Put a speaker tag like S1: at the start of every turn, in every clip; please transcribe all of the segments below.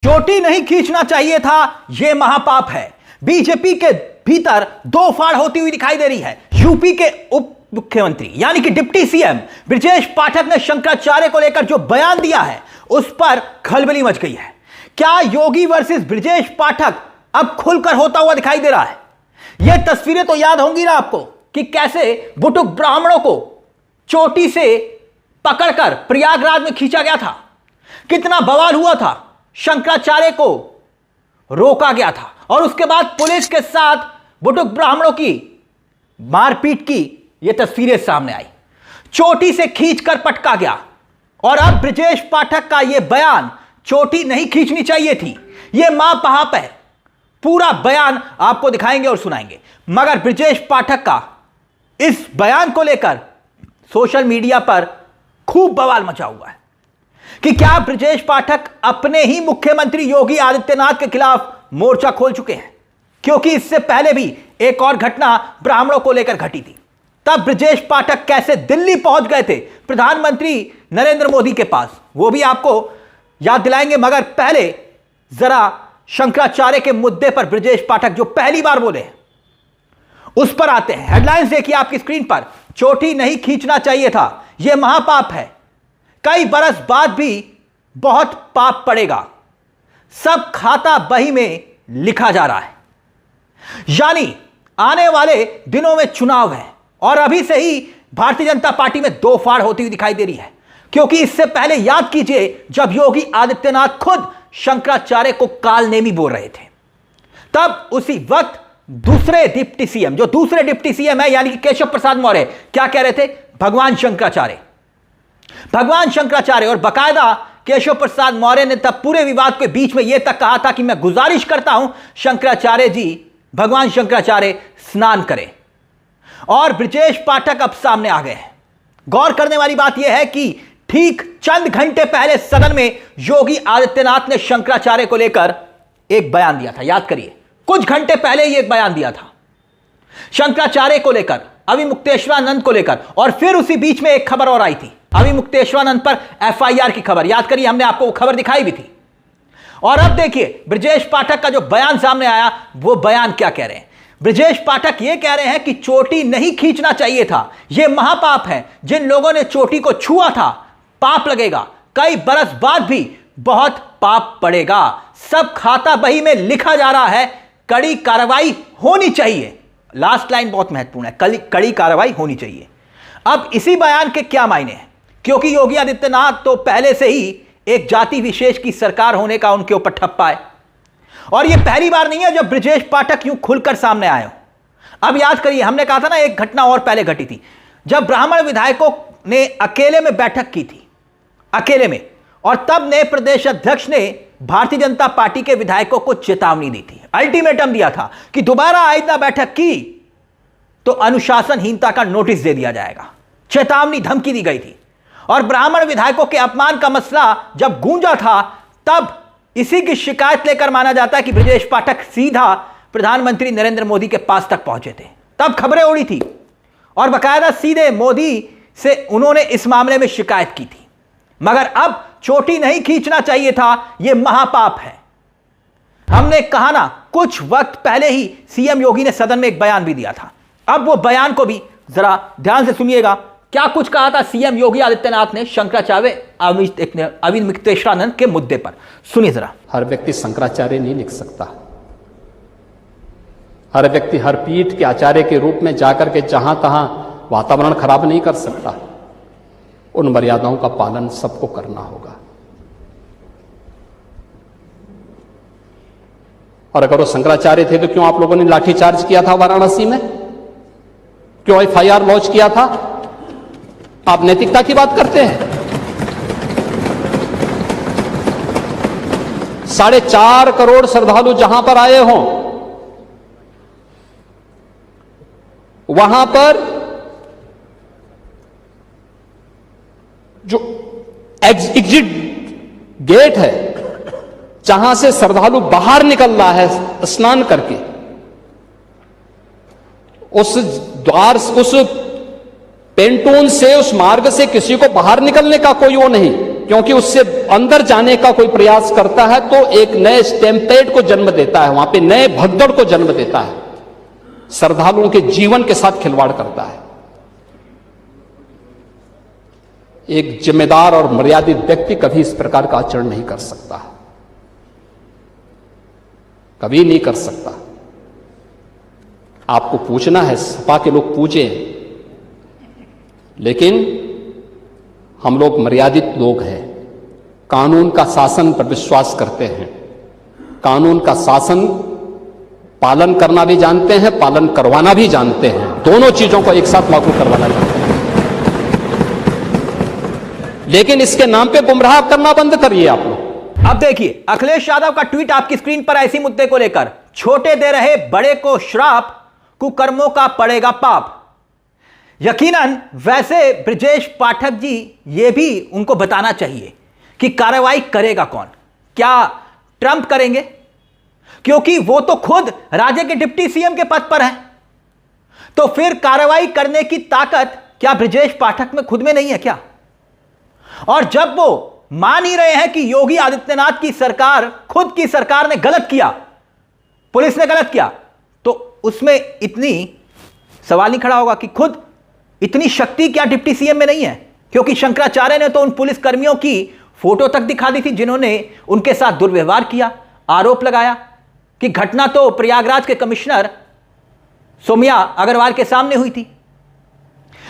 S1: चोटी नहीं खींचना चाहिए था, यह महापाप है। बीजेपी के भीतर दो फाड़ होती हुई दिखाई दे रही है। यूपी के उप मुख्यमंत्री यानी कि डिप्टी सीएम ब्रजेश पाठक ने शंकराचार्य को लेकर जो बयान दिया है उस पर खलबली मच गई है। क्या योगी वर्सेस ब्रजेश पाठक अब खुलकर होता हुआ दिखाई दे रहा है? यह तस्वीरें तो याद होंगी ना आपको कि कैसे बुटुक ब्राह्मणों को चोटी से पकड़कर प्रयागराज में खींचा गया था, कितना बवाल हुआ था, शंकराचार्य को रोका गया था और उसके बाद पुलिस के साथ बुटुक ब्राह्मणों की मारपीट की यह तस्वीरें सामने आई, चोटी से खींचकर पटका गया। और अब ब्रजेश पाठक का यह बयान, चोटी नहीं खींचनी चाहिए थी, यह महापाप है। पूरा बयान आपको दिखाएंगे और सुनाएंगे, मगर ब्रजेश पाठक का इस बयान को लेकर सोशल मीडिया पर खूब बवाल मचा हुआ है कि क्या ब्रजेश पाठक अपने ही मुख्यमंत्री योगी आदित्यनाथ के खिलाफ मोर्चा खोल चुके हैं, क्योंकि इससे पहले भी एक और घटना ब्राह्मणों को लेकर घटी थी। तब ब्रजेश पाठक कैसे दिल्ली पहुंच गए थे प्रधानमंत्री नरेंद्र मोदी के पास, वो भी आपको याद दिलाएंगे। मगर पहले जरा शंकराचार्य के मुद्दे पर ब्रजेश पाठक जो पहली बार बोले उस पर आते हैं। हेडलाइंस देखिए आपकी स्क्रीन पर, चोटी नहीं खींचना चाहिए था, यह महापाप है, कई बरस बाद भी बहुत पाप पड़ेगा, सब खाता बही में लिखा जा रहा है। यानी आने वाले दिनों में चुनाव है और अभी से ही भारतीय जनता पार्टी में दो फाड़ होती हुई दिखाई दे रही है, क्योंकि इससे पहले याद कीजिए जब योगी आदित्यनाथ खुद शंकराचार्य को कालनेमी बोल रहे थे, तब उसी वक्त दूसरे डिप्टी सीएम है यानी कि केशव प्रसाद मौर्य क्या कह रहे थे? भगवान शंकराचार्य। और बकायदा केशव प्रसाद मौर्य ने तब पूरे विवाद के बीच में यह तक कहा था कि मैं गुजारिश करता हूं शंकराचार्य जी, भगवान शंकराचार्य स्नान करें। और ब्रजेश पाठक अब सामने आ गए हैं। गौर करने वाली बात यह है कि ठीक चंद घंटे पहले सदन में योगी आदित्यनाथ ने शंकराचार्य को लेकर एक बयान दिया था। याद करिए, कुछ घंटे पहले ही एक बयान दिया था शंकराचार्य को लेकर, अविमुक्तेश्वरानंद को लेकर। और फिर उसी बीच में एक खबर और आई थी, अविमुक्तेश्वरानंद पर एफआईआर की खबर। याद करिए, हमने आपको वो खबर दिखाई भी थी। और अब देखिए ब्रजेश पाठक का जो बयान सामने आया, वो बयान क्या कह रहे हैं? ब्रजेश पाठक यह कह रहे हैं कि चोटी नहीं खींचना चाहिए था, यह महापाप है। जिन लोगों ने चोटी को छुआ था पाप लगेगा, कई बरस बाद भी बहुत पाप पड़ेगा, सब खाता बही में लिखा जा रहा है, कड़ी कार्रवाई होनी चाहिए। लास्ट लाइन बहुत महत्वपूर्ण है, कड़ी कार्रवाई होनी चाहिए। अब इसी बयान के क्या मायने हैं? क्योंकि योगी आदित्यनाथ तो पहले से ही एक जाति विशेष की सरकार होने का उनके ऊपर ठप्पा है, और यह पहली बार नहीं है जब ब्रजेश पाठक यूं खुलकर सामने आए हो। अब याद करिए, हमने कहा था ना एक घटना और पहले घटी थी, जब ब्राह्मण विधायकों ने अकेले में बैठक की थी, अकेले में, और तब ने प्रदेश अध्यक्ष ने भारतीय जनता पार्टी के विधायकों को चेतावनी दी थी, अल्टीमेटम दिया था कि दोबारा आइंदा बैठक की तो अनुशासनहीनता का नोटिस दे दिया जाएगा, चेतावनी धमकी दी गई थी। और ब्राह्मण विधायकों के अपमान का मसला जब गूंजा था, तब इसी की शिकायत लेकर माना जाता है कि ब्रजेश पाठक सीधा प्रधानमंत्री नरेंद्र मोदी के पास तक पहुंचे थे, तब खबरें उड़ी थी और बकायदा सीधे मोदी से उन्होंने इस मामले में शिकायत की थी। मगर अब चोटी नहीं खींचना चाहिए था, यह महापाप है। हमने कहा ना, कुछ वक्त पहले ही सीएम योगी ने सदन में एक बयान भी दिया था। अब वो बयान को भी जरा ध्यान से सुनिएगा, क्या कुछ कहा था सीएम योगी आदित्यनाथ ने शंकराचार्य अविमुक्तेश्वरानंद के मुद्दे पर। सुनिए जरा।
S2: हर व्यक्ति शंकराचार्य नहीं लिख सकता, हर व्यक्ति हर पीठ के आचार्य के रूप में जाकर के जहां तहां वातावरण खराब नहीं कर सकता। उन मर्यादाओं का पालन सबको करना होगा। और अगर वो शंकराचार्य थे तो क्यों आप लोगों ने लाठीचार्ज किया था वाराणसी में? क्यों एफआईआर लॉन्च किया था? आप नैतिकता की बात करते हैं। 4.5 करोड़ श्रद्धालु जहां पर आए हों, वहां पर जो एग्जिट गेट है, जहां से श्रद्धालु बाहर निकल रहा है स्नान करके, उस द्वार, उस पेंटून से, उस मार्ग से किसी को बाहर निकलने का कोई वो नहीं। क्योंकि उससे अंदर जाने का कोई प्रयास करता है तो एक नए स्टैम्पेड को जन्म देता है, वहां पे नए भगदड़ को जन्म देता है, श्रद्धालुओं के जीवन के साथ खिलवाड़ करता है। एक जिम्मेदार और मर्यादित व्यक्ति कभी इस प्रकार का आचरण नहीं कर सकता, कभी नहीं कर सकता। आपको पूछना है, सपा के लोग पूछें, लेकिन हम लोग मर्यादित लोग हैं, कानून का शासन पर विश्वास करते हैं, कानून का शासन पालन करना भी जानते हैं, पालन करवाना भी जानते हैं, दोनों चीजों को एक साथ लागू करवाना जानते हैं। लेकिन इसके नाम पे गुमराह करना बंद करिए आप लोग।
S1: अब देखिए अखिलेश यादव का ट्वीट आपकी स्क्रीन पर ऐसी मुद्दे को लेकर, छोटे दे रहे बड़े को श्राप, कुकर्मों का पड़ेगा पाप। यकीनन वैसे ब्रजेश पाठक जी ये भी उनको बताना चाहिए कि कार्रवाई करेगा कौन, क्या ट्रंप करेंगे? क्योंकि वो तो खुद राज्य के डिप्टी सीएम के पद पर हैं, तो फिर कार्रवाई करने की ताकत क्या ब्रजेश पाठक में खुद में नहीं है क्या? और जब वो मान ही रहे हैं कि योगी आदित्यनाथ की सरकार, खुद की सरकार ने गलत किया, पुलिस ने गलत किया, तो उसमें इतनी सवाल नहीं खड़ा होगा कि खुद इतनी शक्ति क्या डिप्टी सीएम में नहीं है? क्योंकि शंकराचार्य ने तो उन पुलिस कर्मियों की फोटो तक दिखा दी थी जिन्होंने उनके साथ दुर्व्यवहार किया, आरोप लगाया कि घटना तो प्रयागराज के कमिश्नर सोमिया अग्रवाल के सामने हुई थी।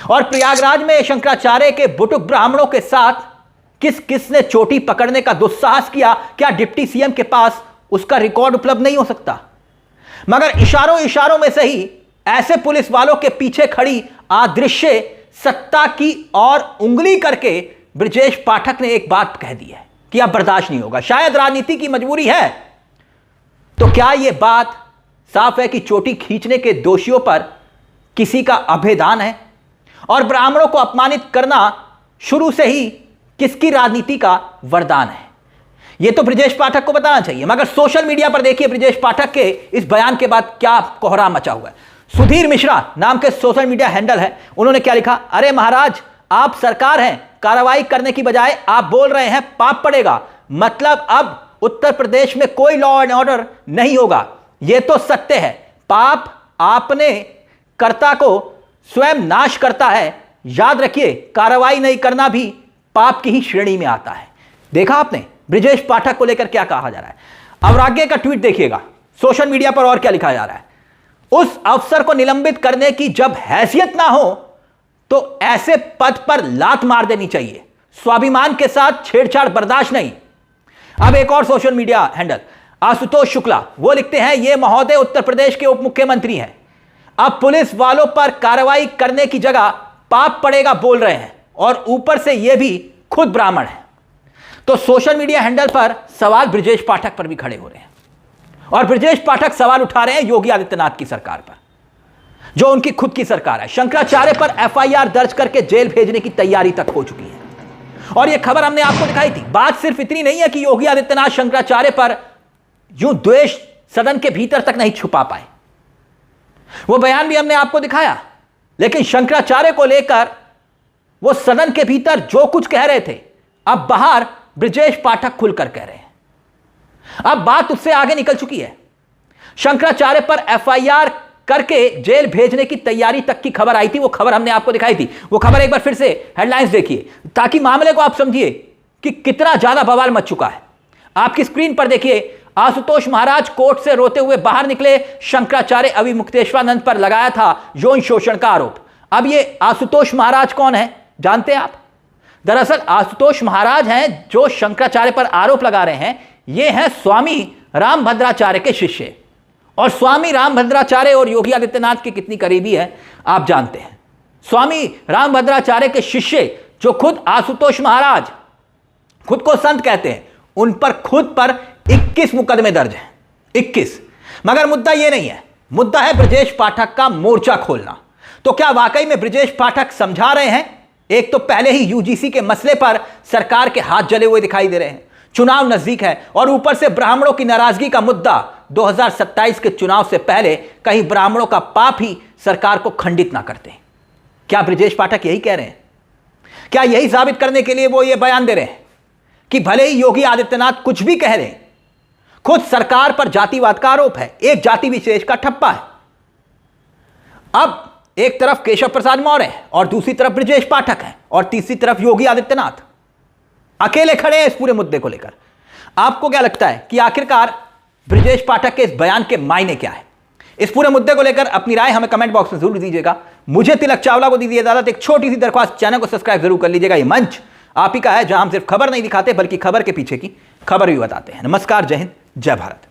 S1: और प्रयागराज में शंकराचार्य के बुटुक ब्राह्मणों के साथ किस किस ने चोटी पकड़ने का दुस्साहस किया, क्या डिप्टी सीएम के पास उसका रिकॉर्ड उपलब्ध नहीं हो सकता? मगर इशारों इशारों में से ही ऐसे पुलिस वालों के पीछे खड़ी अदृश्य सत्ता की और उंगली करके ब्रजेश पाठक ने एक बात कह दी है कि अब बर्दाश्त नहीं होगा, शायद राजनीति की मजबूरी है। तो क्या यह बात साफ है कि चोटी खींचने के दोषियों पर किसी का अभेदान है? और ब्राह्मणों को अपमानित करना शुरू से ही किसकी राजनीति का वरदान है? यह तो ब्रजेश पाठक को बताना चाहिए। मगर सोशल मीडिया पर देखिए ब्रजेश पाठक के इस बयान के बाद क्या कोहराम मचा हुआ है। सुधीर मिश्रा नाम के सोशल मीडिया हैंडल है, उन्होंने क्या लिखा? अरे महाराज, आप सरकार हैं, कार्रवाई करने की बजाय आप बोल रहे हैं पाप पड़ेगा, मतलब अब उत्तर प्रदेश में कोई लॉ एंड ऑर्डर नहीं होगा। यह तो सत्य है, पाप आपने कर्ता को स्वयं नाश करता है। याद रखिए, कार्रवाई नहीं करना भी पाप की ही श्रेणी में आता है। देखा आपने ब्रजेश पाठक को लेकर क्या कहा जा रहा है? अवराग्य का ट्वीट देखिएगा सोशल मीडिया पर, और क्या लिखा जा रहा है? उस अफसर को निलंबित करने की जब हैसियत ना हो तो ऐसे पद पर लात मार देनी चाहिए, स्वाभिमान के साथ छेड़छाड़ बर्दाश्त नहीं। अब एक और social media handle Ashutosh Shukla, वो लिखते हैं, ये महोदय उत्तर प्रदेश के उप मुख्यमंत्री हैं, अब पुलिस वालों पर कार्रवाई करने की जगह पाप पड़ेगा बोल रहे हैं, और ऊपर से ये भी खुद ब्राह्मण है। तो सोशल मीडिया हैंडल पर सवाल ब्रजेश पाठक पर भी खड़े हो रहे हैं, और ब्रजेश पाठक सवाल उठा रहे हैं योगी आदित्यनाथ की सरकार पर, जो उनकी खुद की सरकार है। शंकराचार्य पर एफआईआर दर्ज करके जेल भेजने की तैयारी तक हो चुकी है, और यह खबर हमने आपको दिखाई थी। बात सिर्फ इतनी नहीं है कि योगी आदित्यनाथ शंकराचार्य पर यूं द्वेष सदन के भीतर तक नहीं छुपा पाए, वो बयान भी हमने आपको दिखाया, लेकिन शंकराचार्य को लेकर वो सदन के भीतर जो कुछ कह रहे थे, अब बाहर ब्रजेश पाठक खुलकर कह रहे हैं। अब बात उससे आगे निकल चुकी है। शंकराचार्य पर एफआईआर करके जेल भेजने की तैयारी तक की खबर आई थी, वो खबर हमने आपको दिखाई थी। वो खबर एक बार फिर से हेडलाइंस देखिए ताकि मामले को आप समझिए कि कितना ज्यादा बवाल मच चुका है। आपकी स्क्रीन पर देखिए, आशुतोष महाराज कोर्ट से रोते हुए बाहर निकले, शंकराचार्य अविमुक्तेश्वरानंद पर लगाया था यौन शोषण का आरोप। अब ये आशुतोष महाराज कौन है जानते हैं आप? दरअसल आशुतोष महाराज हैं जो शंकराचार्य पर आरोप लगा रहे हैं, ये हैं स्वामी रामभद्राचार्य के शिष्य। और स्वामी रामभद्राचार्य और योगी आदित्यनाथ की कितनी करीबी है आप जानते हैं। स्वामी रामभद्राचार्य के शिष्य जो खुद आशुतोष महाराज खुद को संत कहते हैं, उन पर खुद पर 21 मुकदमे दर्ज हैं, 21। मगर मुद्दा यह नहीं है, मुद्दा है ब्रजेश पाठक का मोर्चा खोलना। तो क्या वाकई में ब्रजेश पाठक समझा रहे हैं? एक तो पहले ही यूजीसी के मसले पर सरकार के हाथ जले हुए दिखाई दे रहे हैं, चुनाव नजदीक है, और ऊपर से ब्राह्मणों की नाराजगी का मुद्दा 2027 के चुनाव से पहले कहीं ब्राह्मणों का पाप ही सरकार को खंडित ना करते। क्या ब्रजेश पाठक यही कह रहे हैं? क्या यही साबित करने के लिए वो ये बयान दे रहे हैं कि भले ही योगी आदित्यनाथ कुछ भी कह रहे हैं, खुद सरकार पर जातिवाद का आरोप है, एक जाति विशेष का ठप्पा है। अब एक तरफ केशव प्रसाद मौर्य है और दूसरी तरफ ब्रजेश पाठक है और तीसरी तरफ योगी आदित्यनाथ अकेले खड़े हैं इस पूरे मुद्दे को लेकर। आपको क्या लगता है कि आखिरकार ब्रजेश पाठक के इस बयान के मायने क्या है? इस पूरे मुद्दे को लेकर अपनी राय हमें कमेंट बॉक्स में जरूर दीजिएगा। मुझे तिलक चावला को दीजिए इजाजत। एक छोटी सी दरख्वास्त, चैनल को सब्सक्राइब जरूर कर लीजिएगा। ये मंच आप ही का है जहां हम सिर्फ खबर नहीं दिखाते बल्कि खबर के पीछे की खबर भी बताते हैं। नमस्कार, जय हिंद, जय भारत।